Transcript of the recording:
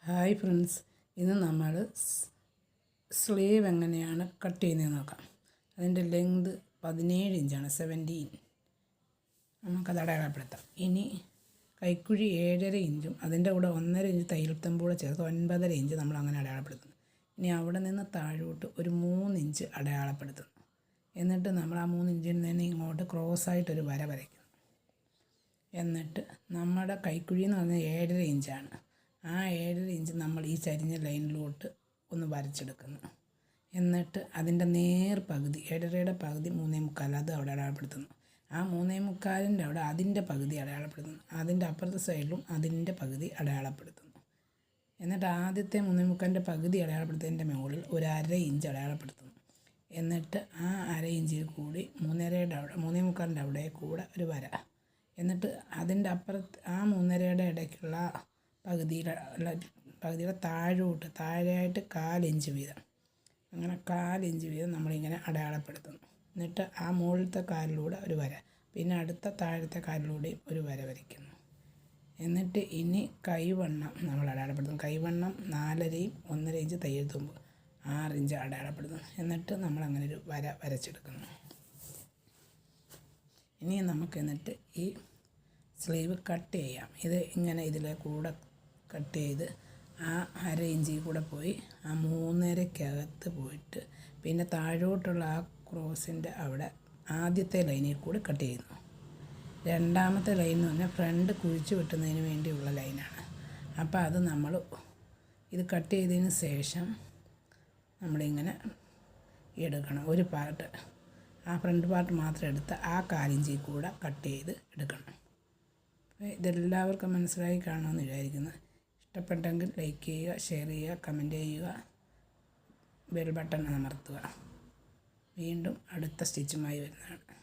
Hi friends, ഇന്ന് നമ്മൾ sleeve എങ്ങനെയാണ് കട്ട് ചെയ്യുന്നതെന്ന് നോക്കാം. അതിൻ്റെ ലെങ്ത് 17 ഇഞ്ചാണ്, 17. നമുക്കത് അടയാളപ്പെടുത്താം. ഇനി കൈക്കുഴി 7.5 ഇഞ്ചും അതിൻ്റെ കൂടെ 1.5 ഇഞ്ച് തയ്യൽ തുമ്പൂടെ ചേർത്ത് 9.5 ഇഞ്ച് നമ്മൾ അങ്ങനെ അടയാളപ്പെടുത്തുന്നു. ഇനി അവിടെ നിന്ന് താഴോട്ട് ഒരു 3 ഇഞ്ച് അടയാളപ്പെടുത്തുന്നു. എന്നിട്ട് നമ്മൾ ആ 3 ഇഞ്ചിൽ നിന്ന് ഇങ്ങോട്ട് ക്രോസായിട്ടൊരു വര വരയ്ക്കുന്നു. എന്നിട്ട് നമ്മുടെ കൈക്കുഴി എന്ന് പറഞ്ഞാൽ 7.5 ഇഞ്ചാണ്. ആ 7.5 ഇഞ്ച് നമ്മൾ ഈ ചരിഞ്ഞ ലൈനിലോട്ട് ഒന്ന് വരച്ചെടുക്കുന്നു. എന്നിട്ട് അതിൻ്റെ പകുതി 7.5യുടെ പകുതി 3.25 അത് അവിടെ അടയാളപ്പെടുത്തുന്നു. ആ 3.25ൻ്റെ അവിടെ അതിൻ്റെ പകുതി അടയാളപ്പെടുത്തുന്നു. അതിൻ്റെ അപ്പുറത്തെ സൈഡിലും അതിൻ്റെ പകുതി അടയാളപ്പെടുത്തുന്നു. എന്നിട്ട് ആദ്യത്തെ 3.25ൻ്റെ പകുതി അടയാളപ്പെടുത്തുന്നതിൻ്റെ മുകളിൽ ഒരു 1/2 ഇഞ്ച് അടയാളപ്പെടുത്തുന്നു. എന്നിട്ട് ആ 1/2 ഇഞ്ചിൽ കൂടി 3.5യുടെ അവിടെ 3.25ൻ്റെ അവിടെ കൂടെ ഒരു വര. എന്നിട്ട് അതിൻ്റെ അപ്പുറത്ത് ആ 3.5യുടെ ഇടയ്ക്കുള്ള പകുതിയുടെ താഴെയായിട്ട് 1/4 ഇഞ്ച് വീതം, അങ്ങനെ 1/4 ഇഞ്ച് വീതം നമ്മളിങ്ങനെ അടയാളപ്പെടുത്തുന്നു. എന്നിട്ട് ആ മുകളിലത്തെ കാലിലൂടെ ഒരു വര, പിന്നെ അടുത്ത താഴത്തെ കാലിലൂടെയും ഒരു വര വരയ്ക്കുന്നു. എന്നിട്ട് ഇനി കൈവണ്ണം നമ്മൾ അടയാളപ്പെടുത്തുന്നു. കൈവണ്ണം 4.5യും 1.5 ഇഞ്ച് തയ്യൽ തുമ്പ് 6 ഇഞ്ച് അടയാളപ്പെടുത്തുന്നു. എന്നിട്ട് നമ്മളങ്ങനെ ഒരു വര വരച്ചെടുക്കുന്നു. ഇനി എന്നിട്ട് ഈ സ്ലീവ് കട്ട് ചെയ്യാം. ഇത് ഇങ്ങനെ ഇതിലെ കൂടെ കട്ട് ചെയ്ത് ആ 1/2 ഇഞ്ചിൽ കൂടെ പോയി ആ 3.5ക്കകത്ത് പോയിട്ട് പിന്നെ താഴോട്ടുള്ള ആ ക്രോസിൻ്റെ അവിടെ ആദ്യത്തെ ലൈനിൽ കൂടി കട്ട് ചെയ്യുന്നു. രണ്ടാമത്തെ ലൈൻ എന്ന് പറഞ്ഞാൽ ഫ്രണ്ട് കുഴിച്ച് വെട്ടുന്നതിന് വേണ്ടിയുള്ള ലൈനാണ്. അപ്പോൾ അത് നമ്മൾ ഇത് കട്ട് ചെയ്തതിന് ശേഷം നമ്മളിങ്ങനെ എടുക്കണം. ഒരു പാർട്ട്, ആ ഫ്രണ്ട് പാർട്ട് മാത്രം എടുത്ത് ആ 1/4 ഇഞ്ചിൽ കൂടെ കട്ട് ചെയ്ത് എടുക്കണം. ഇതെല്ലാവർക്കും മനസ്സിലായി കാണുമെന്ന് വിചാരിക്കുന്നു. ഇഷ്ടപ്പെട്ടെങ്കിൽ ലൈക്ക് ചെയ്യുക, ഷെയർ ചെയ്യുക, കമൻറ്റ് ചെയ്യുക, ബെൽ ബട്ടൺ അമർത്തുക. വീണ്ടും അടുത്ത സ്റ്റിച്ചുമായി വരുന്നതാണ്.